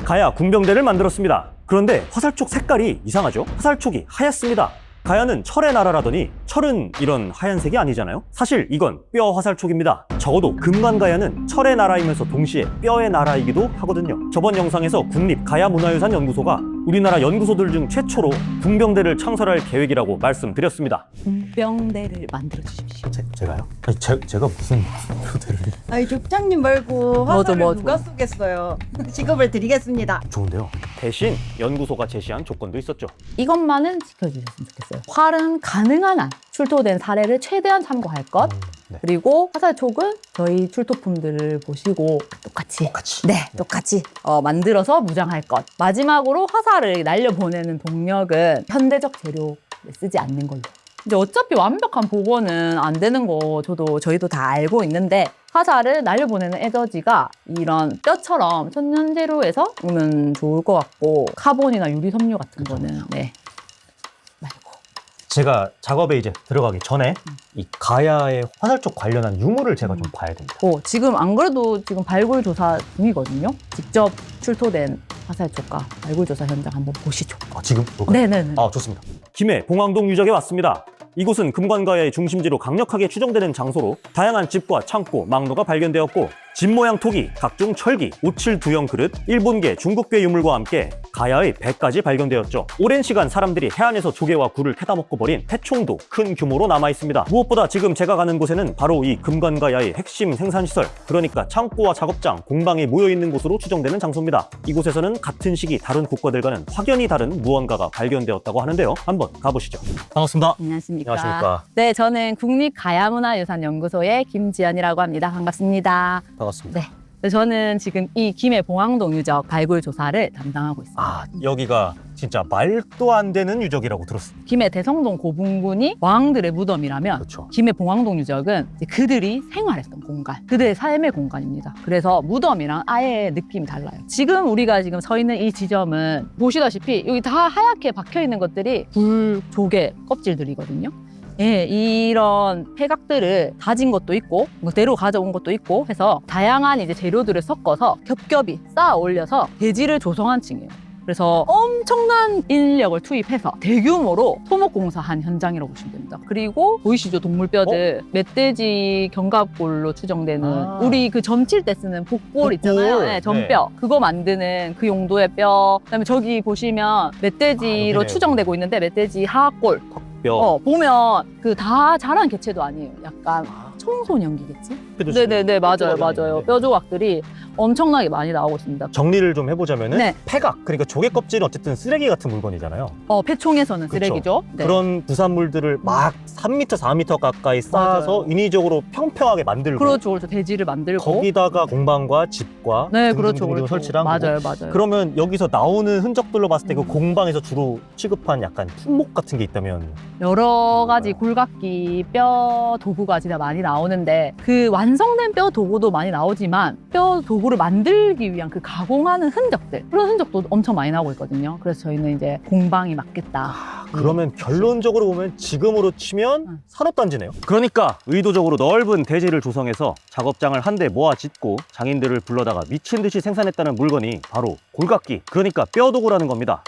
가야 군병대를 만들었습니다. 그런데 화살촉 색깔이 이상하죠? 화살촉이 하얗습니다. 가야는 철의 나라라더니 철은 이런 하얀색이 아니잖아요? 사실 이건 뼈 화살촉입니다. 적어도 금관가야는 철의 나라이면서 동시에 뼈의 나라이기도 하거든요. 저번 영상에서 국립가야문화유산연구소가 우리나라 연구소들 중 최초로 군병대를 창설할 계획이라고 말씀드렸습니다. 군병대를 만들어 주십시오. 제가요? 아니, 제가 무슨 군병대를... 아니 족장님 말고 화살을 맞아. 누가 쏘겠어요. 직업을 드리겠습니다. 좋은데요. 대신 연구소가 제시한 조건도 있었죠. 이것만은 지켜주셨으면 좋겠어요. 활은 가능한 한 출토된 사례를 최대한 참고할 것. 네. 그리고 화살촉은 저희 출토품들을 보시고 똑같이 만들어서 무장할 것. 마지막으로 화살을 날려보내는 동력은 현대적 재료를 쓰지 않는 걸로. 이제 어차피 완벽한 복원은 안 되는 거 저희도 다 알고 있는데 화살을 날려보내는 에너지가 이런 뼈처럼 천연 재료에서 오면 좋을 것 같고 카본이나 유리 섬유 같은 거는 말고. 제가 작업에 이제 들어가기 전에 이 가야의 화살촉 관련한 유물을 제가 좀 봐야 됩니다. 지금 안 그래도 지금 발굴 조사 중이거든요. 직접 출토된 화살촉과 발굴 조사 현장 한번 보시죠. 지금? 네네네. 좋습니다. 김해 봉황동 유적에 왔습니다. 이곳은 금관가야의 중심지로 강력하게 추정되는 장소로 다양한 집과 창고, 망로가 발견되었고 집 모양 토기, 각종 철기, 오칠 두형 그릇, 일본계, 중국계 유물과 함께 가야의 배까지 발견되었죠. 오랜 시간 사람들이 해안에서 조개와 굴을 캐다 먹고 버린 폐총도 큰 규모로 남아있습니다. 무엇보다 지금 제가 가는 곳에는 바로 이 금관가야의 핵심 생산시설, 그러니까 창고와 작업장, 공방이 모여있는 곳으로 추정되는 장소입니다. 이곳에서는 같은 시기 다른 국가들과는 확연히 다른 무언가가 발견되었다고 하는데요. 한번 가보시죠. 반갑습니다. 안녕하십니까. 안녕하십니까. 네, 저는 국립가야문화유산연구소의 김지연이라고 합니다. 반갑습니다. 반갑습니다. 네. 저는 지금 이 김해 봉황동 유적 발굴 조사를 담당하고 있습니다. 여기가 진짜 말도 안 되는 유적이라고 들었습니다. 김해 대성동 고분군이 왕들의 무덤이라면 그렇죠. 김해 봉황동 유적은 이제 그들이 생활했던 공간, 그들의 삶의 공간입니다. 그래서 무덤이랑 아예 느낌이 달라요. 지금 우리가 지금 서 있는 이 지점은 보시다시피 여기 다 하얗게 박혀 있는 것들이 굴, 조개 껍질들이거든요. 예, 이런 폐각들을 다진 것도 있고 그대로 가져온 것도 있고 해서 다양한 이제 재료들을 섞어서 겹겹이 쌓아 올려서 대지를 조성한 층이에요. 그래서 엄청난 인력을 투입해서 대규모로 토목공사한 현장이라고 보시면 됩니다. 그리고 보이시죠? 동물뼈들. 멧돼지 견갑골로 추정되는 우리 그 점칠 때 쓰는 복골 있잖아요. 네, 전뼈. 그거 만드는 그 용도의 뼈. 그다음에 저기 보시면 멧돼지로 추정되고 있는데 멧돼지 하악골. 뼈. 보면 그 다 자란 개체도 아니에요. 약간 청소년기겠지? 네네네, 맞아요. 뼈 조각들이 엄청나게 많이 나오고 있습니다. 정리를 좀 해보자면은 네. 폐각, 그러니까 조개 껍질은 어쨌든 쓰레기 같은 물건이잖아요. 폐총에서는 그쵸? 쓰레기죠. 네. 그런 부산물들을 막 3m, 4m 가까이 쌓아서 인위적으로 평평하게 만들고 그렇죠. 대지를 만들고 거기다가 공방과 집과 등등 설치를 한 거고. 맞아요. 그러면 여기서 나오는 흔적들로 봤을 때 그 공방에서 주로 취급한 약간 품목 같은 게 있다면 여러 가지 굴각기, 뼈 도구가 진짜 많이 나오는데 그 완성된 뼈 도구도 많이 나오지만 뼈 도구를 만들기 위한 그 가공하는 흔적들, 그런 흔적도 엄청 많이 나오고 있거든요. 그래서 저희는 이제 공방이 맞겠다. 그러면 결론적으로 보면 지금으로 치면 산업단지네요. 그러니까 의도적으로 넓은 대지를 조성해서 작업장을 한데 모아 짓고 장인들을 불러다가 미친 듯이 생산했다는 물건이 바로 골각기, 그러니까 뼈도구라는 겁니다.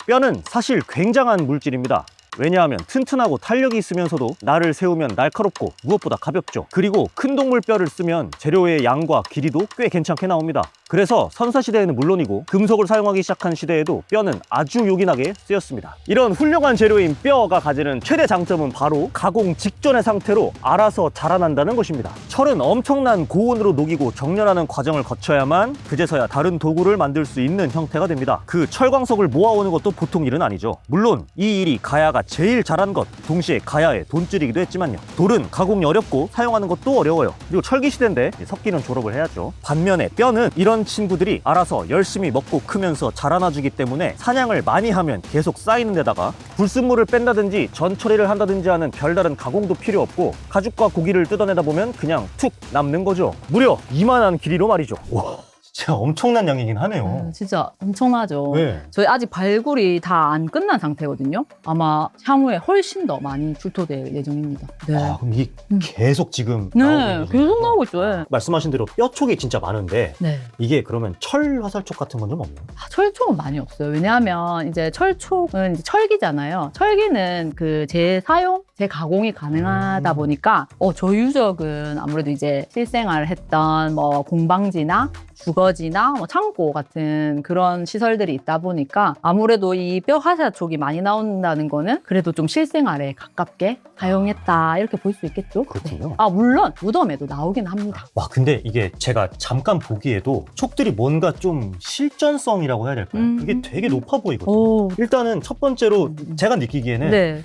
뼈는 사실 굉장한 물질입니다. 왜냐하면 튼튼하고 탄력이 있으면서도 날을 세우면 날카롭고 무엇보다 가볍죠. 그리고 큰 동물 뼈를 쓰면 재료의 양과 길이도 꽤 괜찮게 나옵니다. 그래서 선사시대에는 물론이고 금속을 사용하기 시작한 시대에도 뼈는 아주 요긴하게 쓰였습니다. 이런 훌륭한 재료인 뼈가 가지는 최대 장점은 바로 가공 직전의 상태로 알아서 자라난다는 것입니다. 철은 엄청난 고온으로 녹이고 정렬하는 과정을 거쳐야만 그제서야 다른 도구를 만들 수 있는 형태가 됩니다. 그 철광석을 모아오는 것도 보통 일은 아니죠. 물론 이 일이 가야가 제일 잘한 것, 동시에 가야의 돈줄이기도 했지만요. 돌은 가공이 어렵고 사용하는 것도 어려워요. 그리고 철기 시대인데 석기는 졸업을 해야죠. 반면에 뼈는 이런 친구들이 알아서 열심히 먹고 크면서 자라나주기 때문에 사냥을 많이 하면 계속 쌓이는 데다가 불순물을 뺀다든지 전처리를 한다든지 하는 별다른 가공도 필요 없고 가죽과 고기를 뜯어내다 보면 그냥 툭 남는 거죠. 무려 이만한 길이로 말이죠. 와. 진짜 엄청난 양이긴 하네요. 진짜 엄청나죠. 네. 저희 아직 발굴이 다 안 끝난 상태거든요. 아마 향후에 훨씬 더 많이 출토될 예정입니다. 네. 아, 그럼 이게 계속 지금 나오고 네, 있는 계속 거죠? 나오고 있죠. 예. 말씀하신 대로 뼈촉이 진짜 많은데 네. 이게 그러면 철 화살촉 같은 건 좀 없나요? 철촉은 많이 없어요. 왜냐하면 이제 철촉은 이제 철기잖아요. 철기는 그 재사용, 재가공이 가능하다 보니까 저 유적은 아무래도 이제 실생활을 했던 뭐 공방지나 주거지나 뭐 창고 같은 그런 시설들이 있다 보니까 아무래도 이 뼈 화살촉이 많이 나온다는 거는 그래도 좀 실생활에 가깝게 사용했다 이렇게 볼 수 있겠죠. 그렇군요. 네. 아 물론 무덤에도 나오긴 합니다. 와, 근데 이게 제가 잠깐 보기에도 촉들이 뭔가 좀 실전성이라고 해야 될까요? 그게 되게 높아 보이거든요. 오, 일단은 첫 번째로 제가 느끼기에는 네.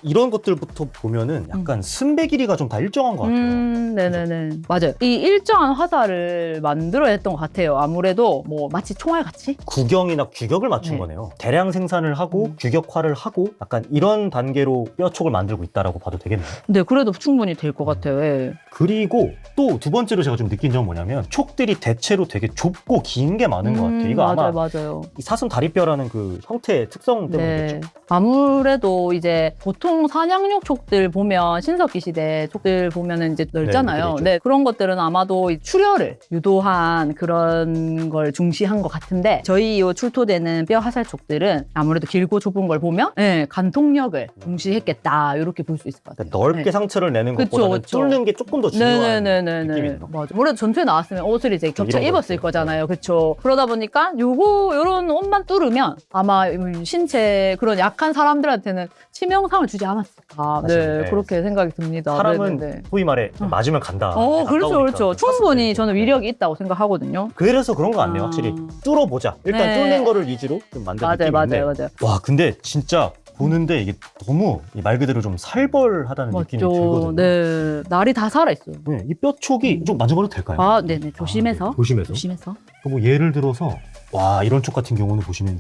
이런 것들부터 보면은 약간 순배 길이가 좀 다 일정한 것 같아요. 네네네. 맞아요. 이 일정한 화살을 만들어야 했던 것 같아요. 아무래도 뭐 마치 총알같이? 구경이나 규격을 맞춘 네. 거네요. 대량 생산을 하고 규격화를 하고 약간 이런 단계로 뼈촉을 만들고 있다라고 봐도 되겠네요. 네, 그래도 충분히 될 것 같아요. 예. 그리고 또 두 번째로 제가 좀 느낀 점은 뭐냐면 촉들이 대체로 되게 좁고 긴 게 많은 것 같아요. 이거 아마 맞아요. 이 사슴 다리뼈라는 그 형태의 특성 때문이겠죠. 네. 아무래도 이제 보통 사냥용 촉들 보면 신석기 시대 촉들 보면은 이제 넓잖아요. 네, 그렇죠. 네, 그런 것들은 아마도 이 출혈을 유도한 그런 걸 중시한 것 같은데 저희 이 출토되는 뼈 화살 촉들은 아무래도 길고 좁은 걸 보면 네, 간통력을 중시했겠다 이렇게 볼 수 있을 것 같아요. 그러니까 넓게 네. 상처를 내는 그쵸, 것보다는 그쵸. 뚫는 게 조금 더 중요한 느낌이네요. 맞아. 아무래도 전투에 나왔으면 옷을 이제 겹쳐 이런 입었을 거였죠. 거잖아요. 그렇죠. 그러다 보니까 요런 옷만 뚫으면 아마 신체 그런 약한 사람들한테는 치명상을 주지 않았을까. 사실, 네, 네. 그렇게 생각이 듭니다. 사람은 네네네. 소위 말해 맞으면 간다. 그렇죠, 가까우니까. 그렇죠. 충분히 저는 위력이 있다고 생각하거든요. 그래서 그런 거 같네요. 아. 확실히 뚫어보자. 일단 네. 뚫는 거를 위주로 좀 만든 맞아요, 느낌인데. 맞아요. 와, 근데 진짜 보는데 이게 너무 말 그대로 좀 살벌하다는 느낌이 맞죠. 들거든요. 네, 날이 다 살아있어요. 네, 이 뼈촉이 좀 만져봐도 될까요? 아, 네네. 조심해서. 네, 조심해서. 조심해서. 뭐 예를 들어서 와, 이런 촉 같은 경우는 보시면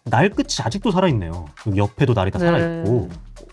날 끝이 아직도 살아있네요. 여기 옆에도 날이 다 네. 살아있고.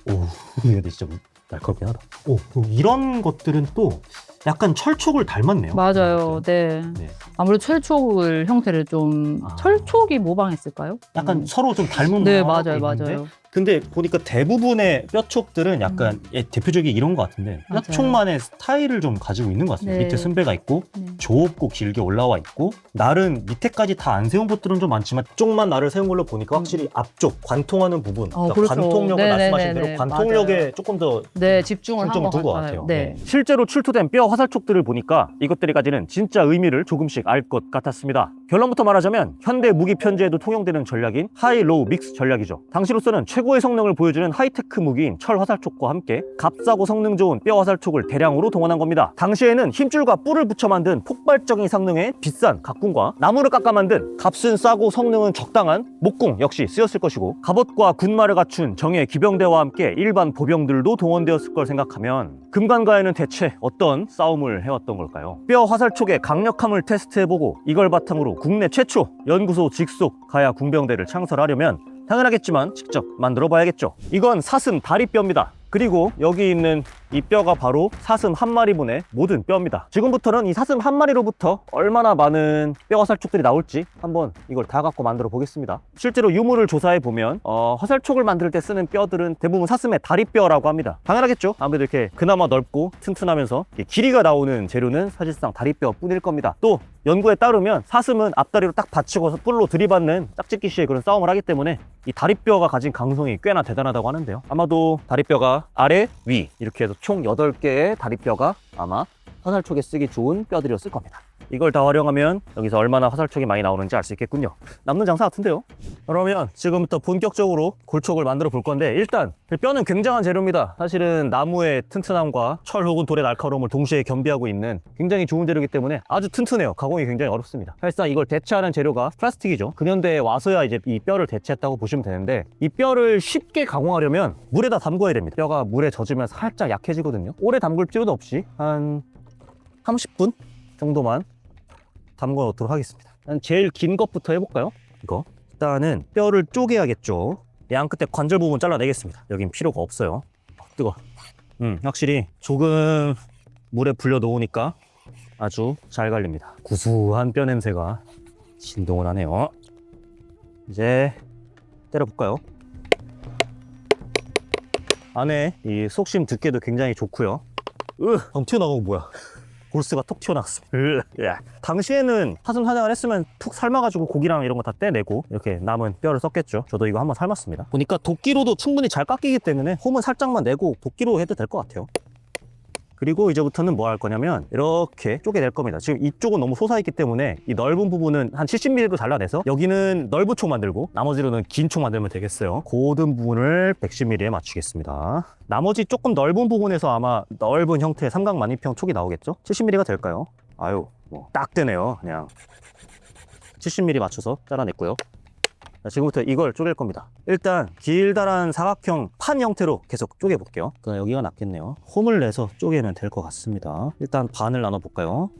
오, 이게 진짜 날카롭긴 하다. 오, 그리고 이런 것들은 또 약간 철촉을 닮았네요. 맞아요. 네. 네. 아무래도 철촉을 형태를 좀 아. 철촉이 모방했을까요? 약간 서로 좀 닮은 네, 모양하고 맞아요, 있는데 맞아요. 근데 보니까 대부분의 뼈촉들은 약간 대표적인 이런 것 같은데 맞아요. 뼈촉만의 스타일을 좀 가지고 있는 것 같습니다. 네. 밑에 순배가 있고 네. 좁고 길게 올라와 있고 날은 밑에까지 다 안 세운 것들은 좀 많지만 쪽만 날을 세운 걸로 보니까 확실히 앞쪽 관통하는 부분 그러니까 그렇죠. 관통력을 네네네네. 말씀하신 대로 관통력에 맞아요. 조금 더 네, 집중을 중점을 둔 것 한 같아요. 네. 실제로 출토된 뼈 화살촉들을 보니까 이것들이 가지는 진짜 의미를 조금씩 알 것 같았습니다. 결론부터 말하자면 현대 무기 편제에도 통용되는 전략인 하이 로우 믹스 전략이죠. 당시로서는 최고의 성능을 보여주는 하이테크 무기인 철 화살촉과 함께 값싸고 성능 좋은 뼈 화살촉을 대량으로 동원한 겁니다. 당시에는 힘줄과 뿔을 붙여 만든 폭발적인 성능의 비싼 각궁과 나무를 깎아 만든 값은 싸고 성능은 적당한 목궁 역시 쓰였을 것이고 갑옷과 군마를 갖춘 정예 기병대와 함께 일반 보병들도 동원되었을 걸 생각하면 금관가에는 대체 어떤 싸움을 해왔던 걸까요? 뼈 화살촉의 강력함을 테스트해보고 이걸 바탕으로 국내 최초 연구소 직속 가야 궁병대를 창설하려면 당연하겠지만 직접 만들어 봐야겠죠. 이건 사슴 다리뼈입니다. 그리고 여기 있는 이 뼈가 바로 사슴 한 마리분의 모든 뼈입니다. 지금부터는 이 사슴 한 마리로부터 얼마나 많은 뼈 화살촉들이 나올지 한번 이걸 다 갖고 만들어 보겠습니다. 실제로 유물을 조사해 보면 화살촉을 만들 때 쓰는 뼈들은 대부분 사슴의 다리뼈라고 합니다. 당연하겠죠. 아무래도 이렇게 그나마 넓고 튼튼하면서 이렇게 길이가 나오는 재료는 사실상 다리뼈뿐일 겁니다. 또 연구에 따르면 사슴은 앞다리로 딱 받치고서 뿔로 들이받는 짝짓기 시에 그런 싸움을 하기 때문에 이 다리뼈가 가진 강성이 꽤나 대단하다고 하는데요. 아마도 다리뼈가 아래, 위 이렇게 해서 총 8개의 다리뼈가 아마 화살촉에 쓰기 좋은 뼈들이었을 겁니다. 이걸 다 활용하면 여기서 얼마나 화살촉이 많이 나오는지 알 수 있겠군요. 남는 장사 같은데요. 그러면 지금부터 본격적으로 골촉을 만들어 볼 건데 일단 뼈는 굉장한 재료입니다. 사실은 나무의 튼튼함과 철 혹은 돌의 날카로움을 동시에 겸비하고 있는 굉장히 좋은 재료이기 때문에 아주 튼튼해요. 가공이 굉장히 어렵습니다. 사실상 이걸 대체하는 재료가 플라스틱이죠. 근현대에 와서야 이제 이 뼈를 대체했다고 보시면 되는데 이 뼈를 쉽게 가공하려면 물에다 담궈야 됩니다. 뼈가 물에 젖으면 살짝 약해지거든요. 오래 담글 필요도 없이 한 30분 정도만 담궈 놓도록 하겠습니다. 제일 긴 것부터 해볼까요? 이거 일단은 뼈를 쪼개야겠죠. 양 끝에 관절 부분 잘라내겠습니다. 여긴 필요가 없어요. 뜨거워. 확실히 조금 물에 불려 놓으니까 아주 잘 갈립니다. 구수한 뼈 냄새가 진동을 하네요. 이제 때려볼까요? 안에 이 속심 두께도 굉장히 좋고요. 튀어나온 거 뭐야? 골스가 톡 튀어나왔습니다. 당시에는 사슴 사냥을 했으면 푹 삶아가지고 고기랑 이런 거 다 떼내고 이렇게 남은 뼈를 썼겠죠. 저도 이거 한번 삶았습니다. 보니까 도끼로도 충분히 잘 깎이기 때문에 홈은 살짝만 내고 도끼로 해도 될 것 같아요. 그리고 이제부터는 뭐 할 거냐면 이렇게 쪼개낼 겁니다. 지금 이쪽은 너무 솟아있기 때문에 이 넓은 부분은 한 70mm로 잘라내서 여기는 넓은 촉 만들고 나머지로는 긴 촉 만들면 되겠어요. 고든 부분을 110mm에 맞추겠습니다. 나머지 조금 넓은 부분에서 아마 넓은 형태의 삼각 만입형 촉이 나오겠죠? 70mm가 될까요? 아유, 뭐 딱 되네요. 그냥 70mm 맞춰서 잘라냈고요. 자, 지금부터 이걸 쪼갤 겁니다. 일단 길다란 사각형 판 형태로 계속 쪼개볼게요. 여기가 낫겠네요. 홈을 내서 쪼개면 될 것 같습니다. 일단 반을 나눠볼까요?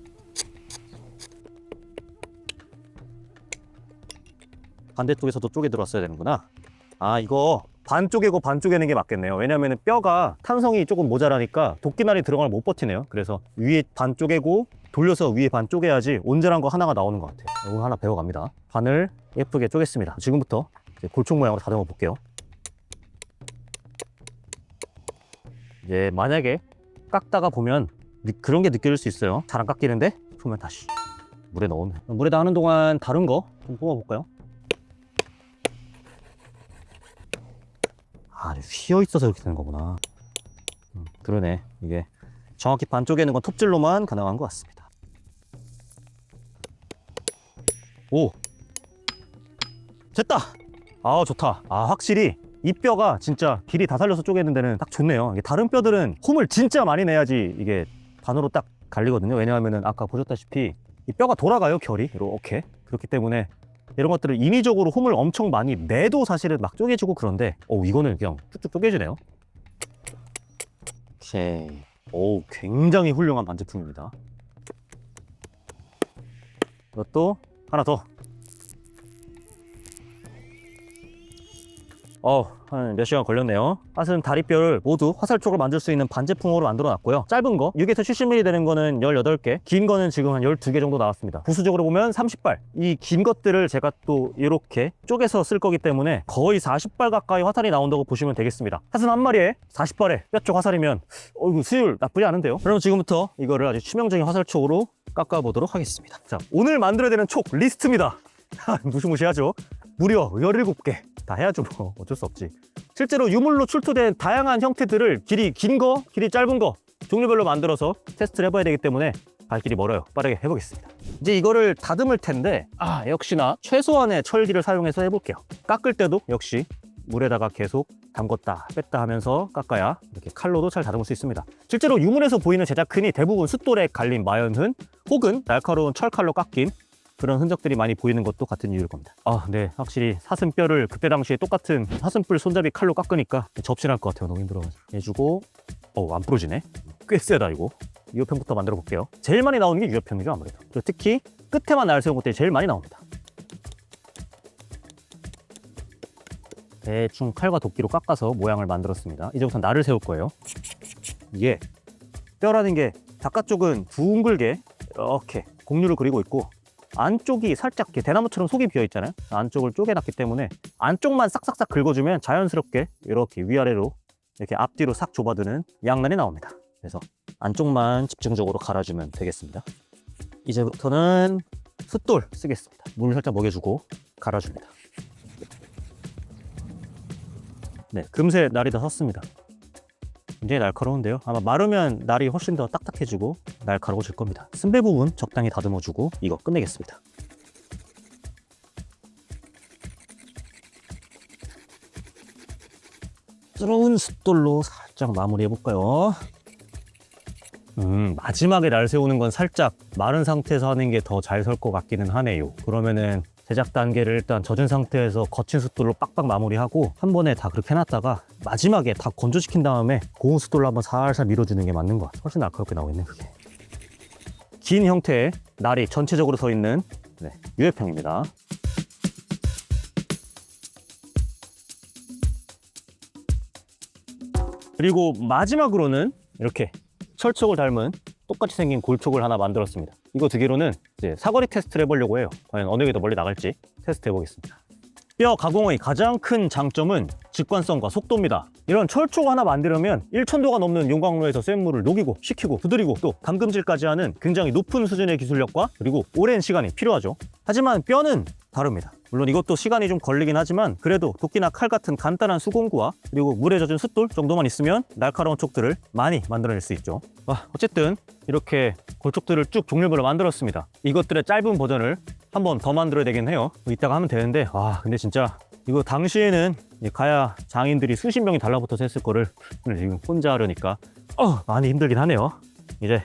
반대쪽에서도 쪼개 들어왔어야 되는구나. 아, 이거 반 쪼개고 반 쪼개는 게 맞겠네요. 왜냐면 뼈가 탄성이 조금 모자라니까 도끼날이 들어가면 못 버티네요. 그래서 위에 반 쪼개고 돌려서 위에 반 쪼개야지 온전한 거 하나가 나오는 것 같아요. 이거 하나 배워갑니다. 반을 예쁘게 쪼갰습니다. 지금부터 이제 골총 모양으로 다듬어 볼게요. 이제 만약에 깎다가 보면 그런 게 느껴질 수 있어요. 잘 안 깎이는데 그러면 다시 물에 넣으면, 물에다 하는 동안 다른 거 좀 뽑아볼까요? 아, 휘어 있어서 이렇게 되는 거구나. 그러네. 이게 정확히 반 쪼개는 건 톱질로만 가능한 것 같습니다. 오! 됐다! 아, 좋다. 아, 확실히 이 뼈가 진짜 길이 다 살려서 쪼개는 데는 딱 좋네요. 이게 다른 뼈들은 홈을 진짜 많이 내야지 이게 반으로 딱 갈리거든요. 왜냐하면 아까 보셨다시피 이 뼈가 돌아가요, 결이. 이렇게. 그렇기 때문에 이런 것들을 인위적으로 홈을 엄청 많이 내도 사실은 막 쪼개지고 그런데 이거는 그냥 쭉쭉 쪼개지네요. 오케이. 오, 굉장히 훌륭한 반제품입니다. 이것도 하나 더. 한 몇 시간 걸렸네요. 사슴 다리뼈를 모두 화살촉을 만들 수 있는 반제품으로 만들어 놨고요. 짧은 거 6에서 70mm 되는 거는 18개, 긴 거는 지금 한 12개 정도 나왔습니다. 부수적으로 보면 30발. 이 긴 것들을 제가 또 이렇게 쪼개서 쓸 거기 때문에 거의 40발 가까이 화살이 나온다고 보시면 되겠습니다. 사슴 한 마리에 40발에 뼈쪽 화살이면 이거 수율 나쁘지 않은데요. 그럼 지금부터 이거를 아주 치명적인 화살촉으로 깎아보도록 하겠습니다. 자, 오늘 만들어야 되는 촉 리스트입니다. 무시무시하죠? 무려 17개. 다 해야죠, 뭐. 어쩔 수 없지. 실제로 유물로 출토된 다양한 형태들을 길이 긴 거, 길이 짧은 거 종류별로 만들어서 테스트를 해봐야 되기 때문에 갈 길이 멀어요. 빠르게 해보겠습니다. 이제 이거를 다듬을 텐데 역시나 최소한의 철기를 사용해서 해볼게요. 깎을 때도 역시 물에다가 계속 담궜다 뺐다 하면서 깎아야 이렇게 칼로도 잘 다듬을 수 있습니다. 실제로 유물에서 보이는 제작흔이 대부분 숫돌에 갈린 마연흔 혹은 날카로운 철칼로 깎인 그런 흔적들이 많이 보이는 것도 같은 이유일 겁니다. 네, 확실히 사슴뼈를 그때 당시에 똑같은 사슴뿔 손잡이 칼로 깎으니까 접신할 것 같아요. 너무 힘들어가지고 해주고 안 부러지네. 꽤 세다 이거. 유효편부터 만들어 볼게요. 제일 많이 나오는 게 유효편이죠, 아무래도. 그리고 특히 끝에만 날 세운 것들이 제일 많이 나옵니다. 대충 칼과 도끼로 깎아서 모양을 만들었습니다. 이제부터 날을 세울 거예요. 이게 뼈라는 게 바깥쪽은 둥글게 이렇게 곡류를 그리고 있고 안쪽이 살짝 이렇게 대나무처럼 속이 비어 있잖아요. 안쪽을 쪼개놨기 때문에 안쪽만 싹싹싹 긁어주면 자연스럽게 이렇게 위아래로 이렇게 앞뒤로 싹 좁아드는 양날이 나옵니다. 그래서 안쪽만 집중적으로 갈아주면 되겠습니다. 이제부터는 숫돌 쓰겠습니다. 물을 살짝 먹여주고 갈아줍니다. 네, 금세 날이 다 섰습니다. 굉장히 날카로운데요. 아마 마르면 날이 훨씬 더 딱딱해지고 날카로워질 겁니다. 쓴배 부분 적당히 다듬어주고 이거 끝내겠습니다. 부드러운 숫돌로 살짝 마무리해볼까요? 마지막에 날 세우는 건 살짝 마른 상태에서 하는 게 더 잘 설 것 같기는 하네요. 그러면은 제작 단계를 일단 젖은 상태에서 거친 숫돌로 빡빡 마무리하고 한 번에 다 그렇게 해놨다가 마지막에 다 건조시킨 다음에 고운 숫돌로 한번 살살 밀어주는 게 맞는 것 같아요. 훨씬 날카롭게 나오겠네, 그게. 긴 형태의 날이 전체적으로 서 있는 유해평입니다. 그리고 마지막으로는 이렇게 철촉을 닮은 똑같이 생긴 골촉을 하나 만들었습니다. 이거 두 개로는 이제 사거리 테스트를 해보려고 해요. 과연 어느 게 더 멀리 나갈지 테스트 해보겠습니다. 뼈 가공의 가장 큰 장점은 직관성과 속도입니다. 이런 철촉 하나 만들려면 1,000도가 넘는 용광로에서 센 물을 녹이고 식히고 두드리고 또 담금질까지 하는 굉장히 높은 수준의 기술력과 그리고 오랜 시간이 필요하죠. 하지만 뼈는 다릅니다. 물론 이것도 시간이 좀 걸리긴 하지만 그래도 도끼나 칼 같은 간단한 수공구와 그리고 물에 젖은 숫돌 정도만 있으면 날카로운 촉들을 많이 만들어낼 수 있죠. 어쨌든 이렇게 골촉들을 쭉 종류별로 만들었습니다. 이것들의 짧은 버전을 한 번 더 만들어야 되긴 해요. 이따가 하면 되는데 근데 진짜 이거 당시에는 가야 장인들이 수십 명이 달라붙어서 했을 거를 지금 혼자 하려니까 많이 힘들긴 하네요. 이제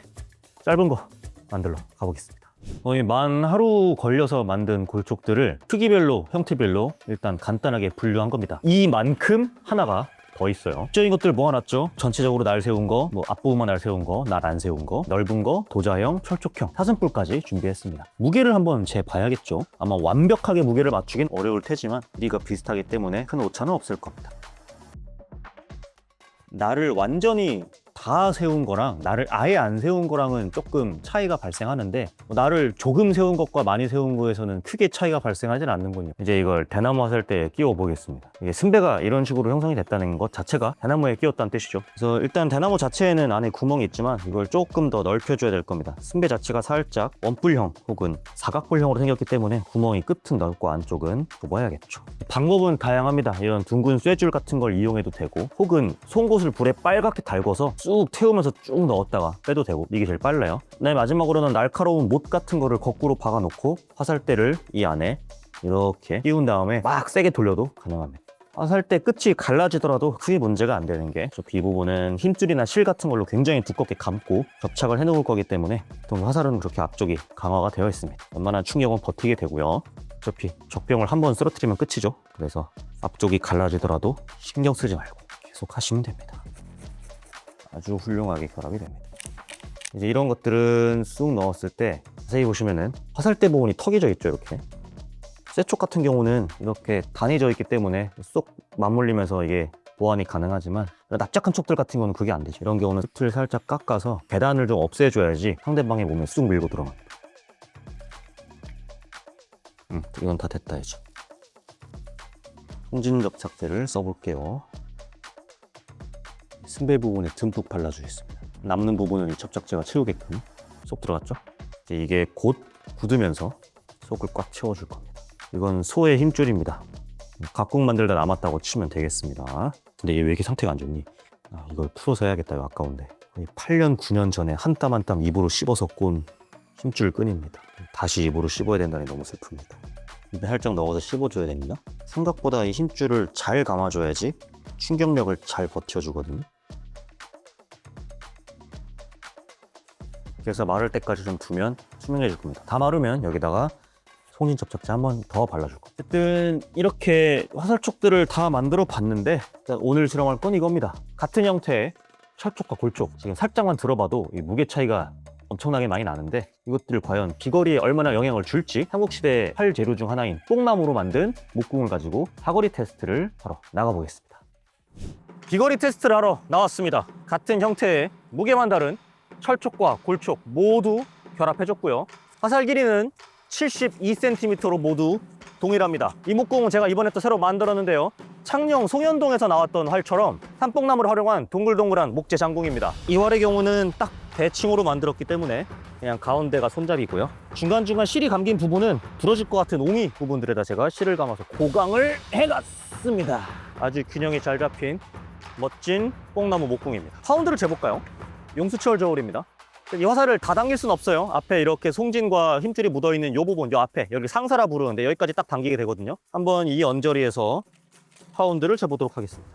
짧은 거 만들러 가보겠습니다. 거의 만 하루 걸려서 만든 골촉들을 크기별로, 형태별로 일단 간단하게 분류한 겁니다. 이만큼 하나가 더 있어요. 입적인 것들 모아놨죠. 전체적으로 날 세운 거, 앞부분만 날 세운 거, 날 안 세운 거, 넓은 거, 도자형, 철촉형, 사슴뿔까지 준비했습니다. 무게를 한번 재봐야겠죠. 아마 완벽하게 무게를 맞추긴 어려울 테지만 우리가 비슷하기 때문에 큰 오차는 없을 겁니다. 날을 완전히 다 세운 거랑 날을 아예 안 세운 거랑은 조금 차이가 발생하는데 날을 조금 세운 것과 많이 세운 거에서는 크게 차이가 발생하진 않는군요. 이제 이걸 대나무 화살대에 끼워 보겠습니다. 이게 승배가 이런 식으로 형성이 됐다는 것 자체가 대나무에 끼웠다는 뜻이죠. 그래서 일단 대나무 자체에는 안에 구멍이 있지만 이걸 조금 더 넓혀줘야 될 겁니다. 승배 자체가 살짝 원뿔형 혹은 사각뿔형으로 생겼기 때문에 구멍이 끝은 넓고 안쪽은 좁아야겠죠. 방법은 다양합니다. 이런 둥근 쇠줄 같은 걸 이용해도 되고 혹은 송곳을 불에 빨갛게 달궈서 쭉 태우면서 쭉 넣었다가 빼도 되고 이게 제일 빨라요. 그다음에 마지막으로는 날카로운 못 같은 거를 거꾸로 박아놓고 화살대를 이 안에 이렇게 끼운 다음에 막 세게 돌려도 가능합니다. 화살대 끝이 갈라지더라도 크게 문제가 안 되는 게 어차피 이 부분은 힘줄이나 실 같은 걸로 굉장히 두껍게 감고 접착을 해놓을 거기 때문에 보통 화살은 그렇게 앞쪽이 강화가 되어 있습니다. 웬만한 충격은 버티게 되고요. 어차피 적병을 한번 쓰러뜨리면 끝이죠. 그래서 앞쪽이 갈라지더라도 신경 쓰지 말고 계속 하시면 됩니다. 아주 훌륭하게 결합이 됩니다. 이제 이런 것들은 쑥 넣었을 때 자세히 보시면은 화살대 부분이 턱이져 있죠. 이렇게 쇠촉 같은 경우는 이렇게 단해져 있기 때문에 쏙 맞물리면서 이게 보완이 가능하지만 납작한 촉들 같은 경우는 그게 안 되죠. 이런 경우는 숲을 살짝 깎아서 계단을 좀 없애줘야지 상대방의 몸에 쑥 밀고 들어갑니다. 이건 다 됐다 이제. 송진 접착제를 써볼게요. 승배 부분에 듬뿍 발라주겠습니다. 남는 부분은 이 접착제가 채우게끔 쏙 들어갔죠? 이제 이게 곧 굳으면서 속을 꽉 채워줄 겁니다. 이건 소의 힘줄입니다. 각국 만들다 남았다고 치면 되겠습니다. 근데 얘 왜 이렇게 상태가 안 좋니? 이걸 풀어서 해야겠다. 이거 아까운데. 8년, 9년 전에 한 땀 한 땀 입으로 씹어서 꼰 힘줄 끈입니다. 다시 입으로 씹어야 된다니 너무 슬픕니다. 입에 살짝 넣어서 씹어줘야 됩니다. 생각보다 이 힘줄을 잘 감아줘야지 충격력을 잘 버텨주거든요. 그래서 마를 때까지 좀 두면 투명해질 겁니다. 다 마르면 여기다가 송진 접착제 한 번 더 발라줄 겁니다. 어쨌든 이렇게 화살촉들을 다 만들어 봤는데 오늘 실험할 건 이겁니다. 같은 형태의 철촉과 골촉 지금 살짝만 들어봐도 이 무게 차이가 엄청나게 많이 나는데 이것들 과연 비거리에 얼마나 영향을 줄지 삼국시대 활 재료 중 하나인 뽕나무로 만든 목궁을 가지고 사거리 테스트를 하러 나가보겠습니다. 비거리 테스트를 하러 나왔습니다. 같은 형태의 무게만 다른 철촉과 골촉 모두 결합해줬고요. 화살 길이는 72cm로 모두 동일합니다. 이 목공은 제가 이번에 또 새로 만들었는데요. 창녕 송현동에서 나왔던 활처럼 산뽕나무를 활용한 동글동글한 목재 장궁입니다. 이 활의 경우는 딱 대칭으로 만들었기 때문에 그냥 가운데가 손잡이고요. 중간중간 실이 감긴 부분은 부러질 것 같은 옹이 부분들에다 제가 실을 감아서 고강을 해놨습니다. 아주 균형이 잘 잡힌 멋진 뽕나무 목공입니다. 파운드를 재볼까요? 용수철 저울입니다. 이 화살을 다 당길 수는 없어요. 앞에 이렇게 송진과 힘줄이 묻어있는 이 부분, 이 앞에 여기 상사라 부르는데 여기까지 딱 당기게 되거든요. 한번 이 언저리에서 파운드를 재보도록 하겠습니다.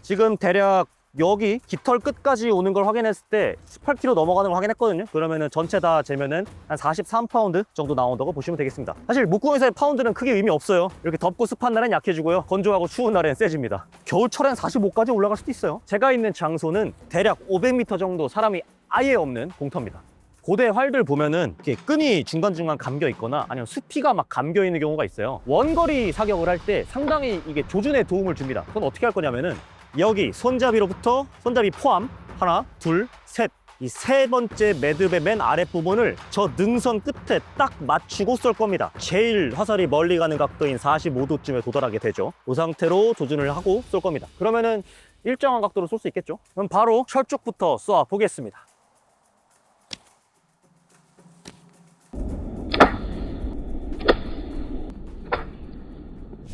지금 대략 여기 깃털 끝까지 오는 걸 확인했을 때 18kg 넘어가는 걸 확인했거든요. 그러면은 전체 다 재면은 한 43파운드 정도 나온다고 보시면 되겠습니다. 사실 목공에서의 파운드는 크게 의미 없어요. 이렇게 덥고 습한 날엔 약해지고요. 건조하고 추운 날엔 세집니다. 겨울철엔 45까지 올라갈 수도 있어요. 제가 있는 장소는 대략 500m 정도 사람이 아예 없는 공터입니다. 고대 활들 보면은 이렇게 끈이 중간중간 감겨 있거나 아니면 수피가 막 감겨 있는 경우가 있어요. 원거리 사격을 할 때 상당히 이게 조준에 도움을 줍니다. 그건 어떻게 할 거냐면은 여기 손잡이로부터 손잡이 포함 하나, 둘, 셋. 이 세 번째 매듭의 맨 아랫부분을 저 능선 끝에 딱 맞추고 쏠 겁니다. 제일 화살이 멀리 가는 각도인 45도쯤에 도달하게 되죠. 이 상태로 조준을 하고 쏠 겁니다. 그러면은 일정한 각도로 쏠 수 있겠죠? 그럼 바로 철 쪽부터 쏘아 보겠습니다.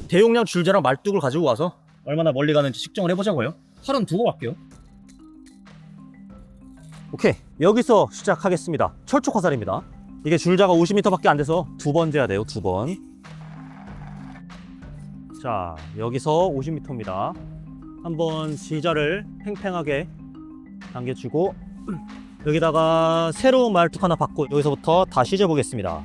대용량 줄자랑 말뚝을 가지고 와서 얼마나 멀리 가는지 측정을 해보자고요. 팔은 두고 갈게요. 오케이, 여기서 시작하겠습니다. 철촉 화살입니다. 이게 줄자가 50m밖에 안 돼서 2번 재야 돼요. 2번. 자, 여기서 50m입니다. 한번 시자를 팽팽하게 당겨주고 여기다가 새로운 말뚝 하나 받고 여기서부터 다시 재보겠습니다.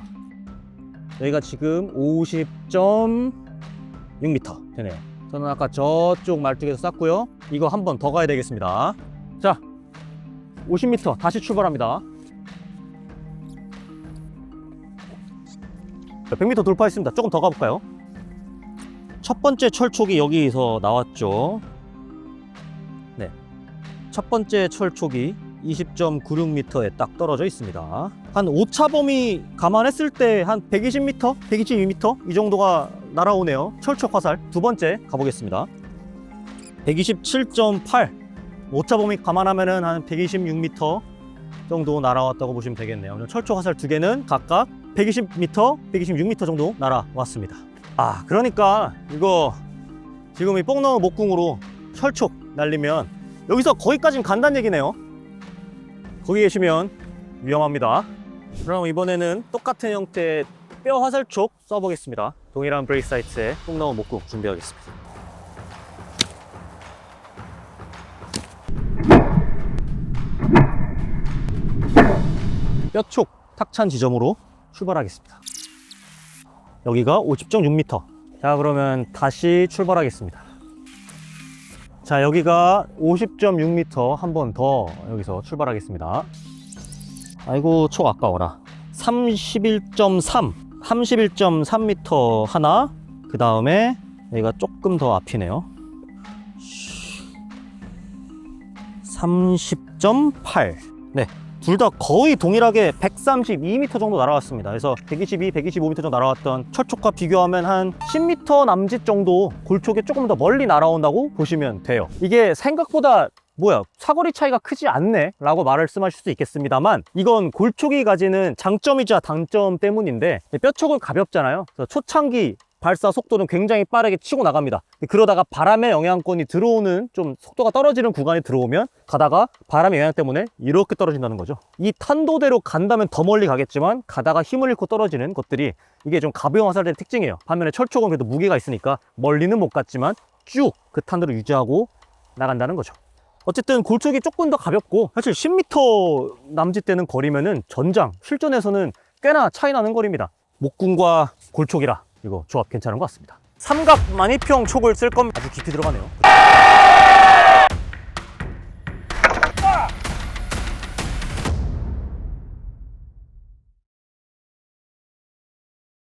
여기가 지금 50.6m 되네요. 저는 아까 저쪽 말뚝에서 쐈고요. 이거 한 번 더 가야 되겠습니다. 자, 50m 다시 출발합니다. 100m 돌파했습니다. 조금 더 가볼까요? 첫 번째 철촉이 여기서 나왔죠. 네, 첫 번째 철촉이 20.96m에 딱 떨어져 있습니다. 한 오차 범위 감안했을 때 한 120m, 122m 이 정도가 날아오네요. 철촉 화살 두 번째 가보겠습니다. 127.8 오차 범위 감안하면은 한 126m 정도 날아왔다고 보시면 되겠네요. 철촉 화살 두 개는 각각 120m, 126m 정도 날아왔습니다. 아, 그러니까 이거 지금 이 뽕나무 목궁으로 철촉 날리면 여기서 거기까지는 간다는 얘기네요. 거기 계시면 위험합니다. 그럼 이번에는 똑같은 형태의 뼈 화살촉 써보겠습니다. 동일한 브레이크 사이트에 뽕나무 목궁 준비하겠습니다. 뼈촉 탁찬 지점으로 출발하겠습니다. 여기가 50.6m. 자, 그러면 다시 출발하겠습니다. 자, 여기가 50.6m 한 번 더 여기서 출발하겠습니다. 아이고, 촉 아까워라. 31.3m 하나, 그 다음에 여기가 조금 더 앞이네요. 30.8. 네, 둘 다 거의 동일하게 132m 정도 날아왔습니다. 그래서 122, 125m 정도 날아왔던 철촉과 비교하면 한 10m 남짓 정도 골촉에 조금 더 멀리 날아온다고 보시면 돼요. 이게 생각보다 사거리 차이가 크지 않네 라고 말씀하실 수 있겠습니다만, 이건 골촉이 가지는 장점이자 단점 때문인데, 뼈촉은 가볍잖아요. 그래서 초창기 발사 속도는 굉장히 빠르게 치고 나갑니다. 그러다가 바람의 영향권이 들어오는, 좀 속도가 떨어지는 구간에 들어오면 가다가 바람의 영향 때문에 이렇게 떨어진다는 거죠. 이 탄도대로 간다면 더 멀리 가겠지만 가다가 힘을 잃고 떨어지는 것들이 이게 좀 가벼운 화살들의 특징이에요. 반면에 철촉은 그래도 무게가 있으니까 멀리는 못 갔지만 쭉 그 탄도를 유지하고 나간다는 거죠. 어쨌든 골촉이 조금 더 가볍고, 사실 10m 남짓 되는 거리면은 전장, 실전에서는 꽤나 차이 나는 거리입니다. 목궁과 골촉이라 이거 조합 괜찮은 것 같습니다. 삼각 만이평 촉을 쓸 겁니다. 아주 깊이 들어가네요.